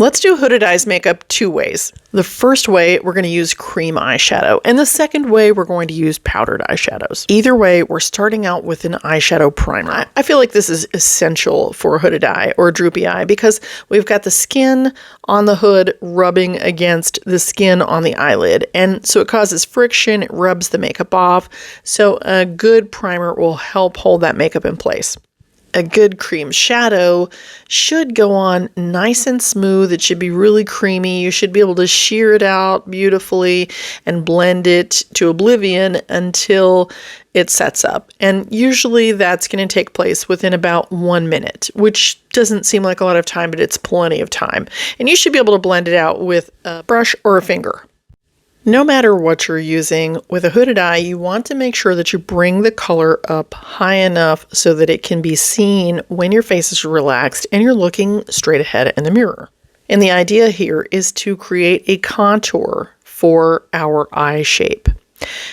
Let's do hooded eyes makeup two ways. The first way, we're going to use cream eyeshadow, and the second way, we're going to use powdered eyeshadows. Either way, we're starting out with an eyeshadow primer. I feel like this is essential for a hooded eye or a droopy eye because we've got the skin on the hood rubbing against the skin on the eyelid, and so it causes friction, it rubs the makeup off, so a good primer will help hold that makeup in place. A good cream shadow should go on nice and smooth. It should be really creamy. You should be able to sheer it out beautifully and blend it to oblivion until it sets up. And usually that's going to take place within about 1 minute, which doesn't seem like a lot of time, but it's plenty of time. And you should be able to blend it out with a brush or a finger. No matter what you're using, with a hooded eye, you want to make sure that you bring the color up high enough so that it can be seen when your face is relaxed and you're looking straight ahead in the mirror. And the idea here is to create a contour for our eye shape.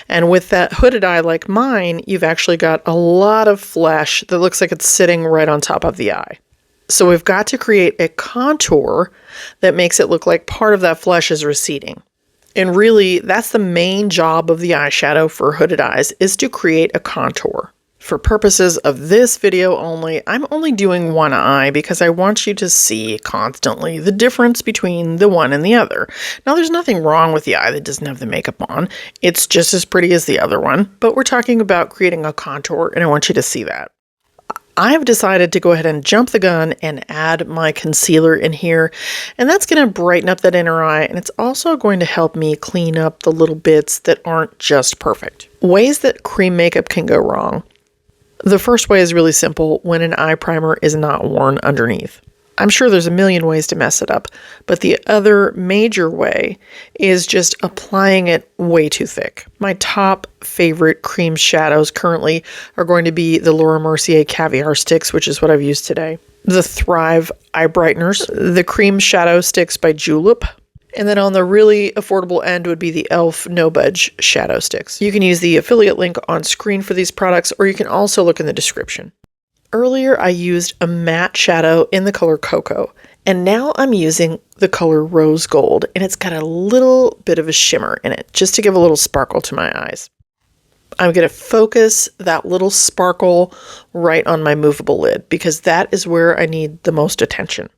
And with that hooded eye like mine, you've actually got a lot of flesh that looks like it's sitting right on top of the eye. So we've got to create a contour that makes it look like part of that flesh is receding. And really, that's the main job of the eyeshadow for hooded eyes, is to create a contour. For purposes of this video only, I'm only doing one eye because I want you to see constantly the difference between the one and the other. Now, there's nothing wrong with the eye that doesn't have the makeup on. It's just as pretty as the other one, but we're talking about creating a contour, and I want you to see that. I've decided to go ahead and jump the gun and add my concealer in here, and that's going to brighten up that inner eye, and it's also going to help me clean up the little bits that aren't just perfect. Ways that cream makeup can go wrong. The first way is really simple: when an eye primer is not worn underneath. I'm sure there's a million ways to mess it up, but the other major way is just applying it way too thick. My top favorite cream shadows currently are going to be the Laura Mercier Caviar Sticks, which is what I've used today, the Thrive Eye Brighteners, the Cream Shadow Sticks by Julep, and then on the really affordable end would be the e.l.f. No Budge Shadow Sticks. You can use the affiliate link on screen for these products, or you can also look in the description. Earlier, I used a matte shadow in the color Cocoa, and now I'm using the color Rose Gold, and it's got a little bit of a shimmer in it, just to give a little sparkle to my eyes. I'm going to focus that little sparkle right on my movable lid, because that is where I need the most attention.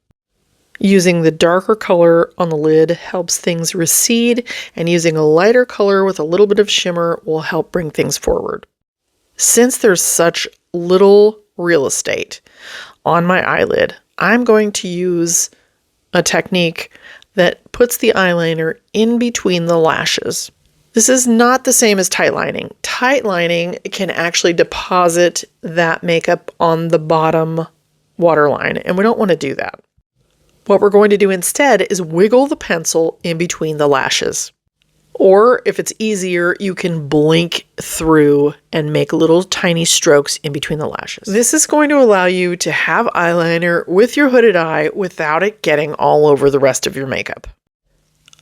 Using the darker color on the lid helps things recede, and using a lighter color with a little bit of shimmer will help bring things forward. Since there's such little real estate on my eyelid, I'm going to use a technique that puts the eyeliner in between the lashes. This is not the same as tight lining. Tight lining can actually deposit that makeup on the bottom waterline, and we don't want to do that. What we're going to do instead is wiggle the pencil in between the lashes. Or if it's easier, you can blink through and make little tiny strokes in between the lashes. This is going to allow you to have eyeliner with your hooded eye without it getting all over the rest of your makeup.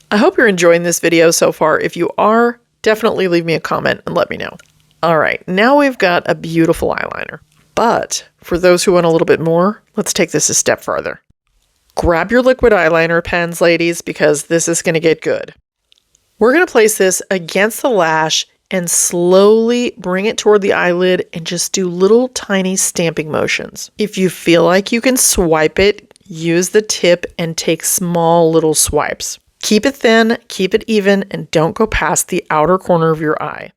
I hope you're enjoying this video so far. If you are, definitely leave me a comment and let me know. All right, now we've got a beautiful eyeliner. But for those who want a little bit more, let's take this a step farther. Grab your liquid eyeliner pens, ladies, because this is going to get good. We're going to place this against the lash and slowly bring it toward the eyelid and just do little tiny stamping motions. If you feel like you can swipe it, use the tip and take small little swipes. Keep it thin, keep it even, and don't go past the outer corner of your eye.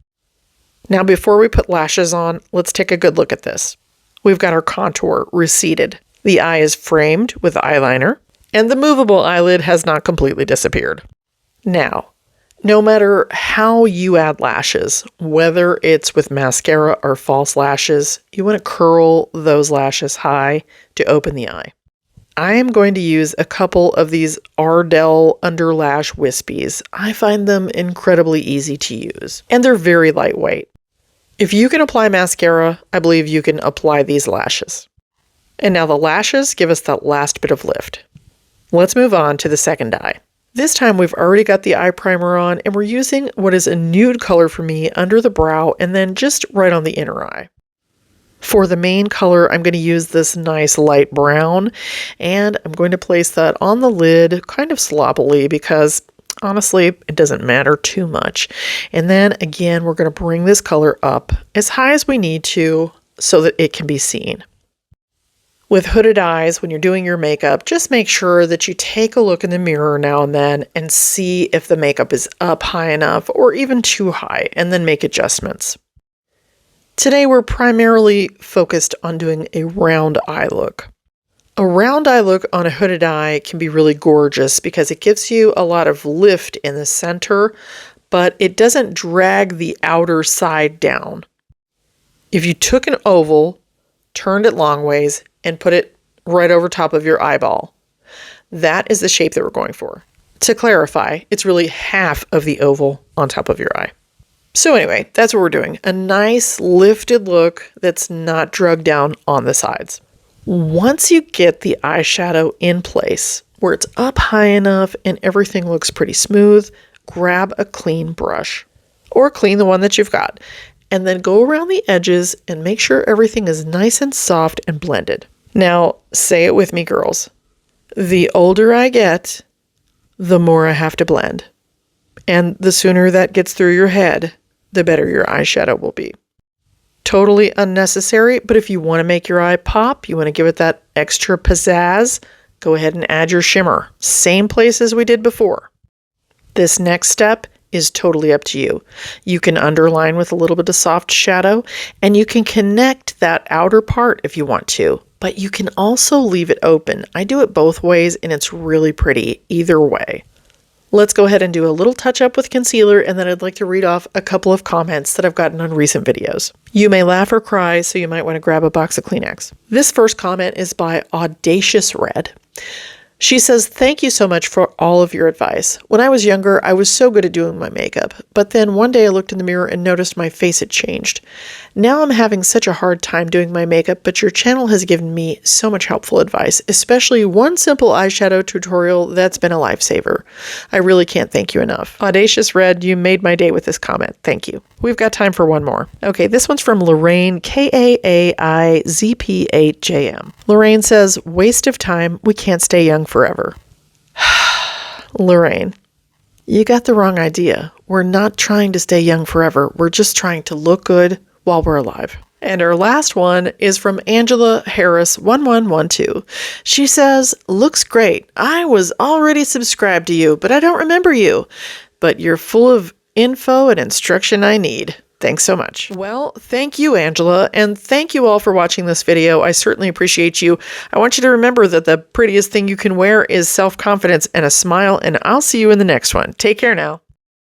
Now, before we put lashes on, let's take a good look at this. We've got our contour receded. The eye is framed with eyeliner, and the movable eyelid has not completely disappeared. Now, no matter how you add lashes, whether it's with mascara or false lashes, you want to curl those lashes high to open the eye. I am going to use a couple of these Ardell Underlash Wispies. I find them incredibly easy to use, and they're very lightweight. If you can apply mascara, I believe you can apply these lashes. And now the lashes give us that last bit of lift. Let's move on to the second eye. This time we've already got the eye primer on, and we're using what is a nude color for me under the brow and then just right on the inner eye. For the main color, I'm going to use this nice light brown, and I'm going to place that on the lid kind of sloppily because honestly, it doesn't matter too much. And then again, we're going to bring this color up as high as we need to so that it can be seen. With hooded eyes, when you're doing your makeup, just make sure that you take a look in the mirror now and then and see if the makeup is up high enough or even too high, and then make adjustments. Today, we're primarily focused on doing a round eye look. A round eye look on a hooded eye can be really gorgeous because it gives you a lot of lift in the center, but it doesn't drag the outer side down. If you took an oval, turned it long ways, and put it right over top of your eyeball, that is the shape that we're going for. To clarify, it's really half of the oval on top of your eye. So anyway, that's what we're doing. A nice lifted look that's not drugged down on the sides. Once you get the eyeshadow in place, where it's up high enough and everything looks pretty smooth, grab a clean brush. Or clean the one that you've got. And then go around the edges and make sure everything is nice and soft and blended. Now, say it with me, girls. The older I get, the more I have to blend. And the sooner that gets through your head, the better your eyeshadow will be. Totally unnecessary, but if you want to make your eye pop, you want to give it that extra pizzazz, go ahead and add your shimmer. Same place as we did before. This next step is totally up to you. You can underline with a little bit of soft shadow, and you can connect that outer part if you want to, but you can also leave it open. I do it both ways, and it's really pretty either way. Let's go ahead and do a little touch up with concealer, and then I'd like to read off a couple of comments that I've gotten on recent videos. You may laugh or cry, so you might want to grab a box of Kleenex. This first comment is by Audacious Red. She says, "Thank you so much for all of your advice. When I was younger, I was so good at doing my makeup, but then one day I looked in the mirror and noticed my face had changed. Now I'm having such a hard time doing my makeup, but your channel has given me so much helpful advice, especially one simple eyeshadow tutorial that's been a lifesaver. I really can't thank you enough." Audacious Red, you made my day with this comment. Thank you. We've got time for one more. Okay, this one's from Lorraine, Kaizph8jm. Lorraine says, "Waste of time. We can't stay young forever." Lorraine, you got the wrong idea. We're not trying to stay young forever. We're just trying to look good while we're alive. And our last one is from Angela Harris 1112. She says, "Looks great. I was already subscribed to you, but I don't remember you. But you're full of info and instruction I need. Thanks so much." Well, thank you, Angela, and thank you all for watching this video. I certainly appreciate you. I want you to remember that the prettiest thing you can wear is self-confidence and a smile, and I'll see you in the next one. Take care now.